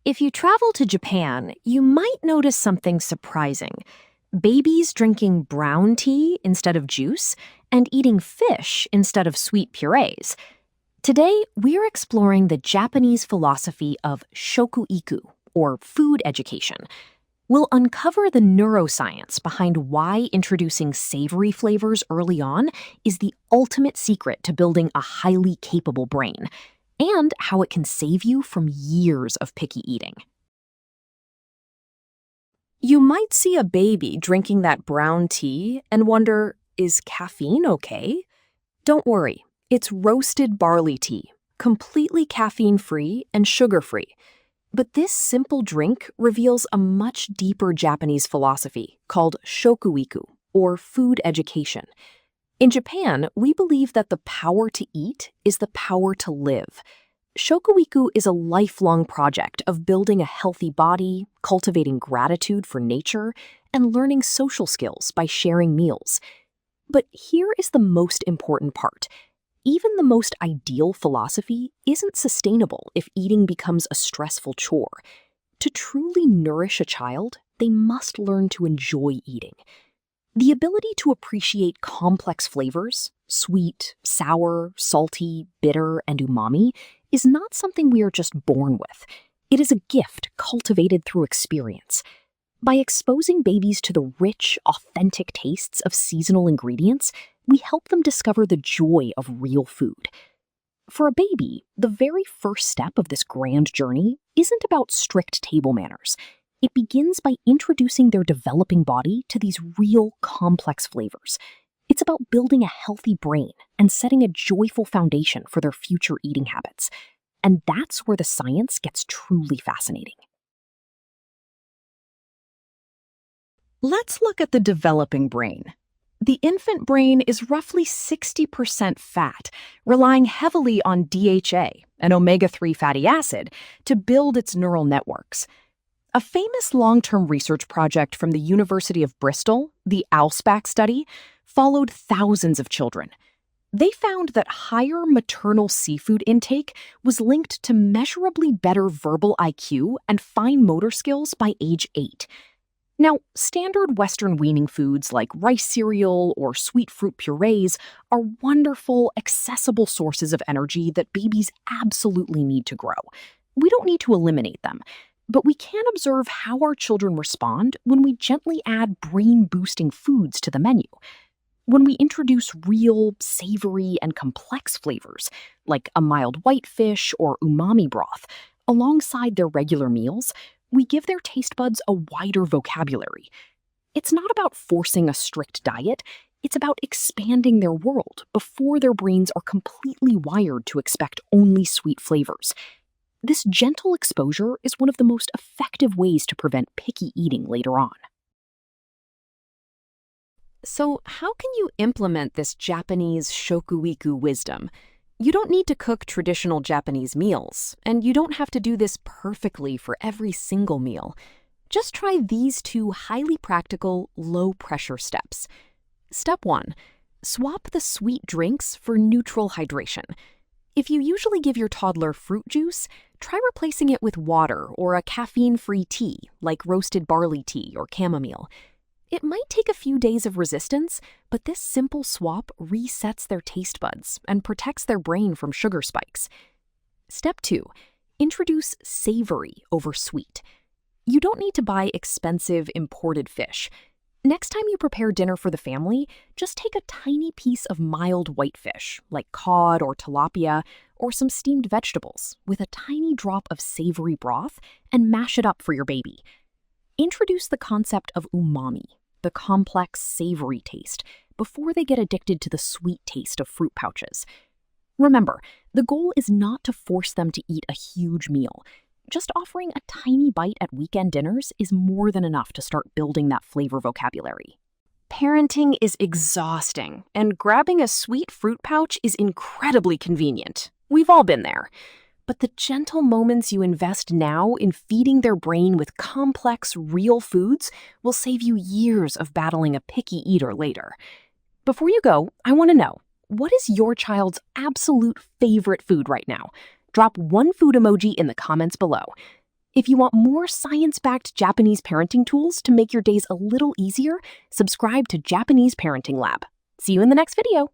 If you travel to Japan, you might notice something surprising. Babies drinking brown tea instead of juice and eating fish instead of sweet purees. Today, we're exploring the Japanese philosophy of Shokuiku, or food education. We'll uncover the neuroscience behind why introducing savory flavors early on is the ultimate secret to building a highly capable brain, and how it can save you from years of picky eating. You might see a baby drinking that brown tea and wonder, is caffeine okay? Don't worry, it's roasted barley tea, completely caffeine-free and sugar-free. But this simple drink reveals a much deeper Japanese philosophy called Shokuiku, or food education. In Japan, we believe that the power to eat is the power to live. Shokuiku is a lifelong project of building a healthy body, cultivating gratitude for nature, and learning social skills by sharing meals. But here is the most important part. Even the most ideal philosophy isn't sustainable if eating becomes a stressful chore. To truly nourish a child, they must learn to enjoy eating. The ability to appreciate complex flavors, sweet, sour, salty, bitter, and umami, is not something we are just born with. It is a gift cultivated through experience. By exposing babies to the rich, authentic tastes of seasonal ingredients, we help them discover the joy of real food. For a baby, the very first step of this grand journey isn't about strict table manners. It begins by introducing their developing body to these real, complex flavors. It's about building a healthy brain and setting a joyful foundation for their future eating habits. And that's where the science gets truly fascinating. Let's look at the developing brain. The infant brain is roughly 60% fat, relying heavily on DHA, an omega-3 fatty acid, to build its neural networks. A famous long-term research project from the University of Bristol, the ALSPAC study, followed thousands of children. They found that higher maternal seafood intake was linked to measurably better verbal IQ and fine motor skills by age 8. Now, standard Western weaning foods like rice cereal or sweet fruit purees are wonderful, accessible sources of energy that babies absolutely need to grow. We don't need to eliminate them, but we can observe how our children respond when we gently add brain-boosting foods to the menu. When we introduce real, savory, and complex flavors, like a mild whitefish or umami broth, alongside their regular meals, we give their taste buds a wider vocabulary. It's not about forcing a strict diet, it's about expanding their world before their brains are completely wired to expect only sweet flavors. This gentle exposure is one of the most effective ways to prevent picky eating later on. So, how can you implement this Japanese Shokuiku wisdom? You don't need to cook traditional Japanese meals, and you don't have to do this perfectly for every single meal. Just try these 2 highly practical, low-pressure steps. Step 1. Swap the sweet drinks for neutral hydration. If you usually give your toddler fruit juice, try replacing it with water or a caffeine-free tea, like roasted barley tea or chamomile. It might take a few days of resistance, but this simple swap resets their taste buds and protects their brain from sugar spikes. Step 2. Introduce savory over sweet. You don't need to buy expensive imported fish. Next time you prepare dinner for the family, just take a tiny piece of mild whitefish, like cod or tilapia, or some steamed vegetables, with a tiny drop of savory broth, and mash it up for your baby. Introduce the concept of umami, the complex, savory taste, before they get addicted to the sweet taste of fruit pouches. Remember, the goal is not to force them to eat a huge meal. Just offering a tiny bite at weekend dinners is more than enough to start building that flavor vocabulary. Parenting is exhausting, and grabbing a sweet fruit pouch is incredibly convenient. We've all been there. But the gentle moments you invest now in feeding their brain with complex, real foods will save you years of battling a picky eater later. Before you go, I want to know, what is your child's absolute favorite food right now? Drop one food emoji in the comments below. If you want more science-backed Japanese parenting tools to make your days a little easier, subscribe to Japanese Parenting Lab. See you in the next video.